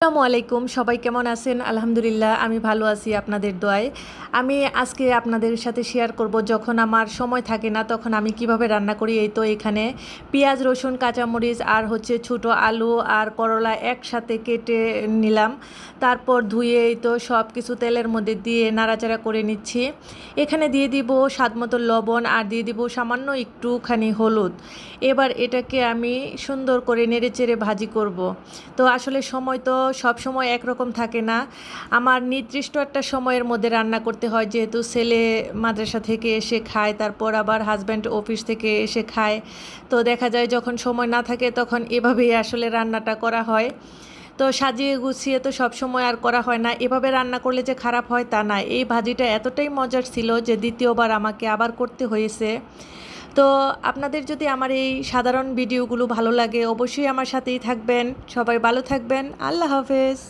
আসসালামু আলাইকুম, সবাই কেমন আছেন? আলহামদুলিল্লাহ আমি ভালো আছি আপনাদের দোয়ায়। আমি আজকে আপনাদের সাথে শেয়ার করব যখন আমার সময় থাকে না তখন আমি কিভাবে রান্না করি। এই তো এখানে পেঁয়াজ, রসুন, কাঁচামরিচ আর হচ্ছে ছোটো আলু আর করলা একসাথে কেটে নিলাম। তারপর ধুয়ে এই তো সব কিছু তেলের মধ্যে দিয়ে নাড়াচাড়া করে নিচ্ছি। এখানে দিয়ে দিব স্বাদমতো লবণ আর দিয়ে দিব সামান্য একটুখানি হলুদ। এবার এটাকে আমি সুন্দর করে নেড়েচেড়ে ভাজি করব। তো আসলে সময় তো সব সময় একরকম থাকে না। আমার নির্দিষ্ট একটা সময়ের মধ্যে রান্না করতে হয়, যেহেতু ছেলে মাদ্রাসা থেকে এসে খায়, তারপর আবার হাজব্যান্ড অফিস থেকে এসে খায়। তো দেখা যায় যখন সময় না থাকে তখন এভাবেই আসলে রান্নাটা করা হয়। তো সাজিয়ে গুছিয়ে তো সব সময় আর করা হয় না। এভাবে রান্না করলে যে খারাপ হয় তা না, এই ভাজিটা এতটাই মজার ছিল যে দ্বিতীয়বার আমাকে আবার করতে হয়েছে। তো আপনাদের যদি আমার এই সাধারণ ভিডিওগুলো ভালো লাগে অবশ্যই আমার সাথেই থাকবেন। সবাই ভালো থাকবেন। আল্লাহ হাফেজ।